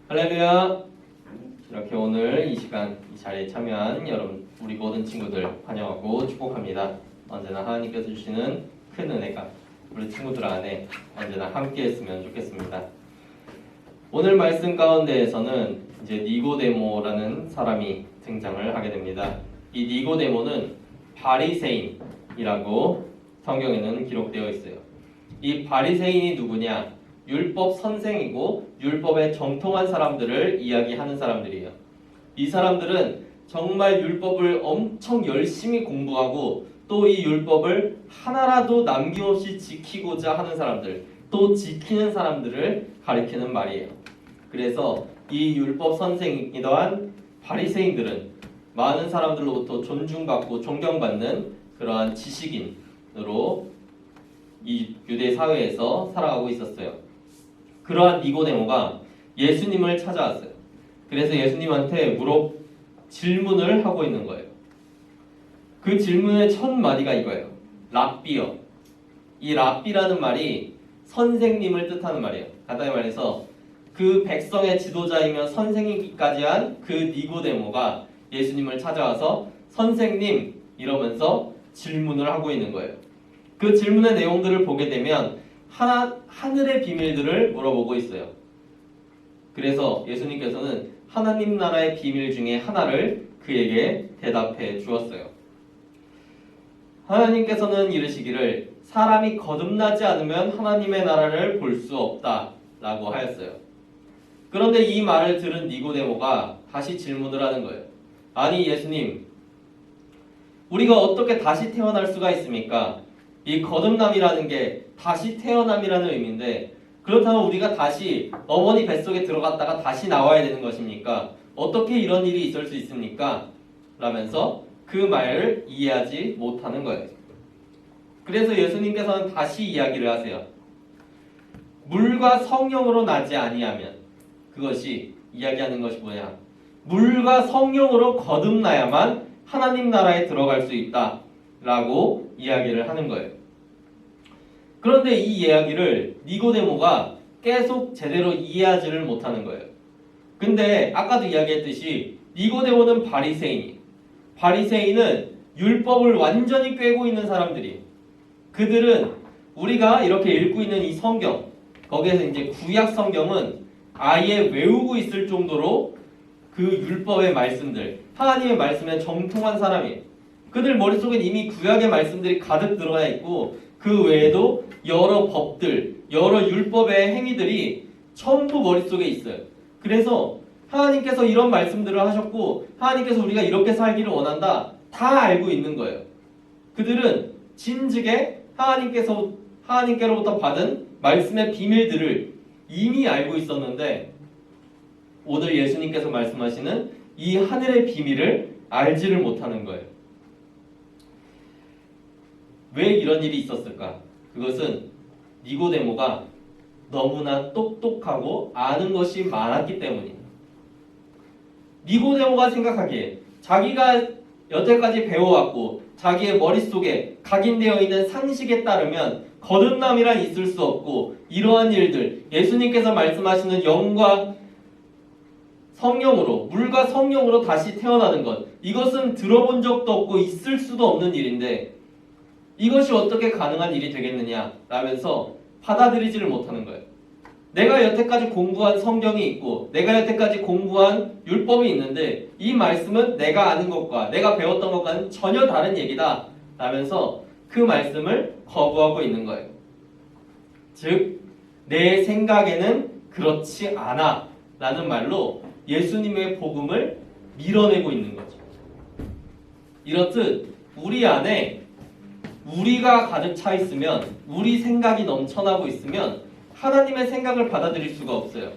할렐루야. 이렇게 오늘 이 시간 이 자리에 참여한 여러분 우리 모든 친구들 환영하고 축복합니다. 언제나 하나님께서 주시는 큰 은혜가 우리 친구들 안에 언제나 함께 했으면 좋겠습니다. 오늘 말씀 가운데에서는 이제 니고데모라는 사람이 등장을 하게 됩니다. 이 니고데모는 바리새인이라고 성경에는 기록되어 있어요. 이 바리새인이 누구냐? 율법 선생이고 율법에 정통한 사람들을 이야기하는 사람들이에요. 이 사람들은 정말 율법을 엄청 열심히 공부하고 또 이 율법을 하나라도 남김없이 지키고자 하는 사람들, 또 지키는 사람들을 가리키는 말이에요. 그래서 이 율법 선생이더한 바리새인들은 많은 사람들로부터 존중받고 존경받는 그러한 지식인으로 이 유대 사회에서 살아가고 있었어요. 그러한 니고데모가 예수님을 찾아왔어요. 그래서 예수님한테 질문을 하고 있는 거예요. 그 질문의 첫 마디가 이거예요. 랍비여. 이 랍비라는 말이 선생님을 뜻하는 말이에요. 간단히 말해서 그 백성의 지도자이며 선생이기까지 한 그 니고데모가 예수님을 찾아와서 선생님 이러면서 질문을 하고 있는 거예요. 그 질문의 내용들을 보게 되면 하늘의 비밀들을 물어보고 있어요. 그래서 예수님께서는 하나님 나라의 비밀 중에 하나를 그에게 대답해 주었어요. 하나님께서는 이르시기를 사람이 거듭나지 않으면 하나님의 나라를 볼 수 없다 라고 하였어요. 그런데 이 말을 들은 니고데모가 다시 질문을 하는 거예요. 아니 예수님, 우리가 어떻게 다시 태어날 수가 있습니까? 이 거듭남이라는 게 다시 태어남이라는 의미인데 그렇다면 우리가 다시 어머니 뱃속에 들어갔다가 다시 나와야 되는 것입니까? 어떻게 이런 일이 있을 수 있습니까? 라면서 그 말을 이해하지 못하는 거예요. 그래서 예수님께서는 다시 이야기를 하세요. 물과 성령으로 나지 아니하면, 그것이 이야기하는 것이 뭐냐? 물과 성령으로 거듭나야만 하나님 나라에 들어갈 수 있다 라고 이야기를 하는 거예요. 그런데 이 이야기를 니고데모가 계속 제대로 이해하지를 못하는 거예요. 근데 아까도 이야기했듯이 니고데모는 바리새인은 율법을 완전히 꿰고 있는 사람들이에요. 그들은 우리가 이렇게 읽고 있는 이 성경, 거기에서 이제 구약 성경은 아예 외우고 있을 정도로 그 율법의 말씀들, 하나님의 말씀에 정통한 사람이에요. 그들 머릿속엔 이미 구약의 말씀들이 가득 들어가 있고 그 외에도 여러 법들, 여러 율법의 행위들이 전부 머릿속에 있어요. 그래서 하나님께서 이런 말씀들을 하셨고 하나님께서 우리가 이렇게 살기를 원한다 다 알고 있는 거예요. 그들은 진즉에 하나님께로부터 받은 말씀의 비밀들을 이미 알고 있었는데 오늘 예수님께서 말씀하시는 이 하늘의 비밀을 알지를 못하는 거예요. 왜 이런 일이 있었을까? 그것은 니고데모가 너무나 똑똑하고 아는 것이 많았기 때문입니다. 니고데모가 생각하기에 자기가 여태까지 배워왔고 자기의 머릿속에 각인되어 있는 상식에 따르면 거듭남이란 있을 수 없고 이러한 일들, 예수님께서 말씀하시는 영과 성령으로, 물과 성령으로 다시 태어나는 것, 이것은 들어본 적도 없고 있을 수도 없는 일인데 이것이 어떻게 가능한 일이 되겠느냐 라면서 받아들이지를 못하는 거예요. 내가 여태까지 공부한 성경이 있고 내가 여태까지 공부한 율법이 있는데 이 말씀은 내가 아는 것과 내가 배웠던 것과는 전혀 다른 얘기다 라면서 그 말씀을 거부하고 있는 거예요. 즉, 내 생각에는 그렇지 않아 라는 말로 예수님의 복음을 밀어내고 있는 거죠. 이렇듯 우리 안에 우리가 가득 차 있으면, 우리 생각이 넘쳐나고 있으면 하나님의 생각을 받아들일 수가 없어요.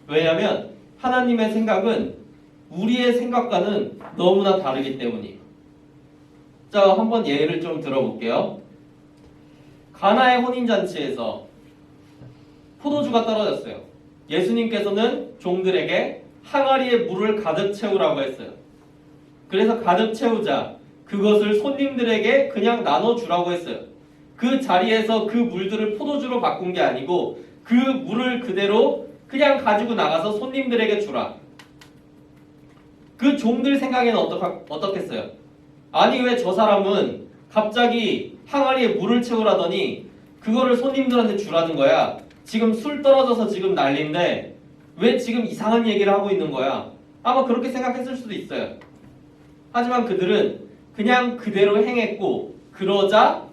왜냐하면 하나님의 생각은 우리의 생각과는 너무나 다르기 때문이에요. 자, 한번 예를 좀 들어볼게요. 가나의 혼인잔치에서 포도주가 떨어졌어요. 예수님께서는 종들에게 항아리에 물을 가득 채우라고 했어요. 그래서 가득 채우자, 그것을 손님들에게 그냥 나눠주라고 했어요. 그 자리에서 그 물들을 포도주로 바꾼 게 아니고 그 물을 그대로 그냥 가지고 나가서 손님들에게 주라. 그 종들 생각에는 어떻겠어요? 아니 왜 저 사람은 갑자기 항아리에 물을 채우라더니 그거를 손님들한테 주라는 거야. 지금 술 떨어져서 지금 난리인데 왜 지금 이상한 얘기를 하고 있는 거야? 아마 그렇게 생각했을 수도 있어요. 하지만 그들은 그냥 그대로 행했고 그러자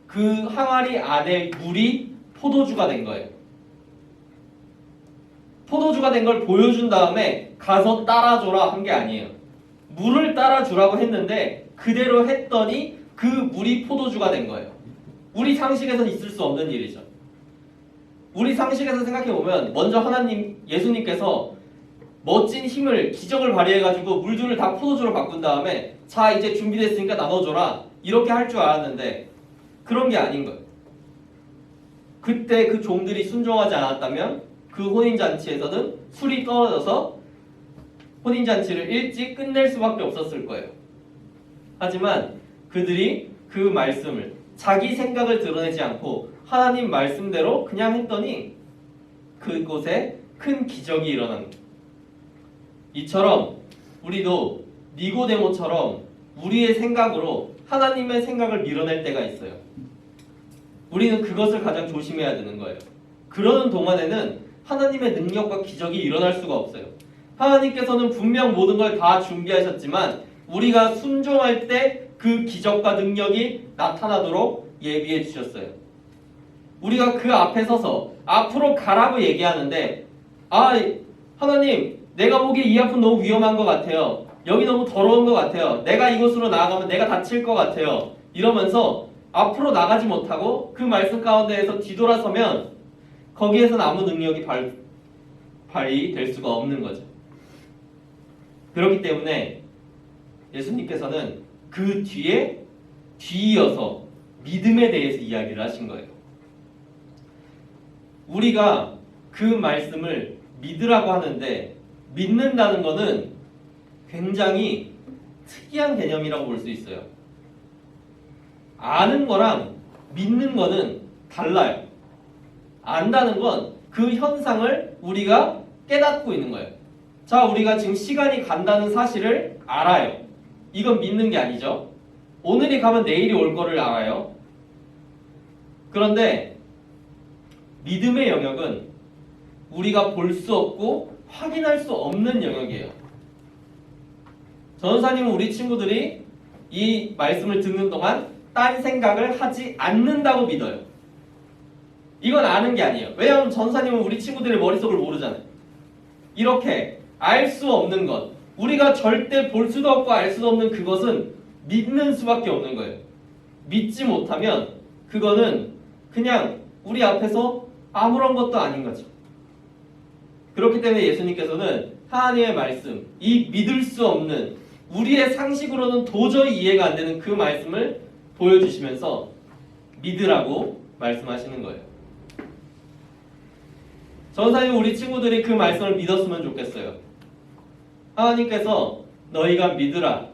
그 항아리 안에 물이 포도주가 된 거예요. 포도주가 된 걸 보여준 다음에 가서 따라줘라 한 게 아니에요. 물을 따라주라고 했는데 그대로 했더니 그 물이 포도주가 된 거예요. 우리 상식에서는 있을 수 없는 일이죠. 우리 상식에서 생각해보면 먼저 하나님, 예수님께서 멋진 힘을, 기적을 발휘해가지고 물들을 다 포도주로 바꾼 다음에 자 이제 준비됐으니까 나눠줘라 이렇게 할 줄 알았는데 그런 게 아닌 거예요. 그때 그 종들이 순종하지 않았다면 그 혼인잔치에서는 술이 떨어져서 혼인잔치를 일찍 끝낼 수밖에 없었을 거예요. 하지만 그들이 그 말씀을 자기 생각을 드러내지 않고 하나님 말씀대로 그냥 했더니 그곳에 큰 기적이 일어난 거예요. 이처럼 우리도 니고데모처럼 우리의 생각으로 하나님의 생각을 밀어낼 때가 있어요. 우리는 그것을 가장 조심해야 되는 거예요. 그러는 동안에는 하나님의 능력과 기적이 일어날 수가 없어요. 하나님께서는 분명 모든 걸 다 준비하셨지만 우리가 순종할 때 그 기적과 능력이 나타나도록 예비해 주셨어요. 우리가 그 앞에 서서 앞으로 가라고 얘기하는데 하나님 내가 보기에 이 앞은 너무 위험한 것 같아요. 여기 너무 더러운 것 같아요. 내가 이곳으로 나아가면 내가 다칠 것 같아요. 이러면서 앞으로 나가지 못하고 그 말씀 가운데에서 뒤돌아서면 거기에서는 아무 능력이 발휘될 수가 없는 거죠. 그렇기 때문에 예수님께서는 그 뒤에 뒤이어서 믿음에 대해서 이야기를 하신 거예요. 우리가 그 말씀을 믿으라고 하는데 믿는다는 것은 굉장히 특이한 개념이라고 볼 수 있어요. 아는 거랑 믿는 거는 달라요. 안다는 건 그 현상을 우리가 깨닫고 있는 거예요. 자, 우리가 지금 시간이 간다는 사실을 알아요. 이건 믿는 게 아니죠. 오늘이 가면 내일이 올 거를 알아요. 그런데 믿음의 영역은 우리가 볼 수 없고 확인할 수 없는 영역이에요. 전도사님은 우리 친구들이 이 말씀을 듣는 동안 딴 생각을 하지 않는다고 믿어요. 이건 아는 게 아니에요. 왜냐하면 전도사님은 우리 친구들의 머릿속을 모르잖아요. 이렇게 알 수 없는 것, 우리가 절대 볼 수도 없고 알 수도 없는 그것은 믿는 수밖에 없는 거예요. 믿지 못하면 그거는 그냥 우리 앞에서 아무런 것도 아닌 거죠. 그렇기 때문에 예수님께서는 하나님의 말씀, 이 믿을 수 없는 우리의 상식으로는 도저히 이해가 안 되는 그 말씀을 보여주시면서 믿으라고 말씀하시는 거예요. 전사님 우리 친구들이 그 말씀을 믿었으면 좋겠어요. 하나님께서 너희가 믿으라,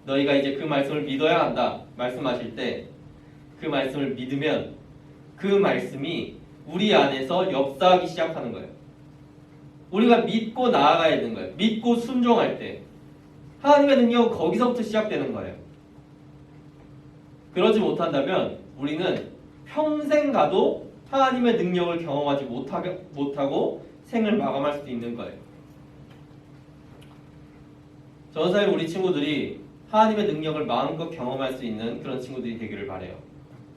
너희가 이제 그 말씀을 믿어야 한다 말씀하실 때 그 말씀을 믿으면 그 말씀이 우리 안에서 역사하기 시작하는 거예요. 우리가 믿고 나아가야 되는 거예요. 믿고 순종할 때 하나님의 능력은 거기서부터 시작되는 거예요. 그러지 못한다면 우리는 평생 가도 하나님의 능력을 경험하지 못하고 생을 마감할 수도 있는 거예요. 전사님 우리 친구들이 하나님의 능력을 마음껏 경험할 수 있는 그런 친구들이 되기를 바라요.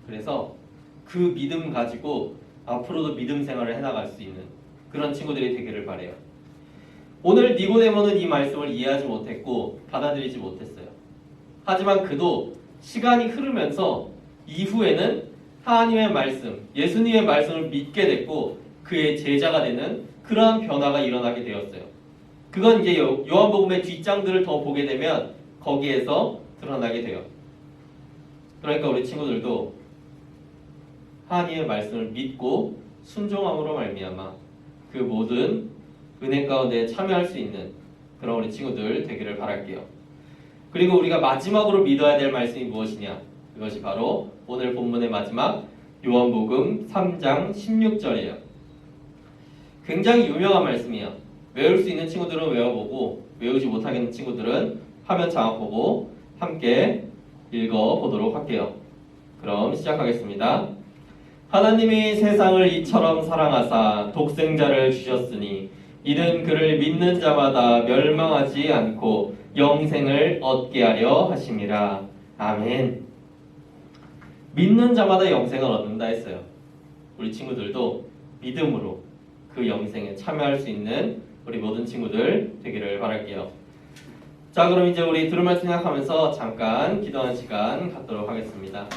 그래서 그 믿음 가지고 앞으로도 믿음 생활을 해나갈 수 있는 그런 친구들이 되기를 바라요. 오늘 니고데모는 이 말씀을 이해하지 못했고 받아들이지 못했어요. 하지만 그도 시간이 흐르면서 이후에는 하나님의 말씀, 예수님의 말씀을 믿게 됐고 그의 제자가 되는 그러한 변화가 일어나게 되었어요. 그건 이제 요한복음의 뒷장들을 더 보게 되면 거기에서 드러나게 돼요. 그러니까 우리 친구들도 하나님의 말씀을 믿고 순종함으로 말미암아 그 모든 은혜 가운데 참여할 수 있는 그런 우리 친구들 되기를 바랄게요. 그리고 우리가 마지막으로 믿어야 될 말씀이 무엇이냐? 그것이 바로 오늘 본문의 마지막 요한복음 3장 16절이에요. 굉장히 유명한 말씀이에요. 외울 수 있는 친구들은 외워보고 외우지 못하겠는 친구들은 화면 장악 보고 함께 읽어보도록 할게요. 그럼 시작하겠습니다. 하나님이 세상을 이처럼 사랑하사 독생자를 주셨으니 이는 그를 믿는 자마다 멸망하지 않고 영생을 얻게 하려 하심이라. 아멘. 믿는 자마다 영생을 얻는다 했어요. 우리 친구들도 믿음으로 그 영생에 참여할 수 있는 우리 모든 친구들 되기를 바랄게요. 자, 그럼 이제 우리 들을 말씀 생각하면서 잠깐 기도하는 시간 갖도록 하겠습니다.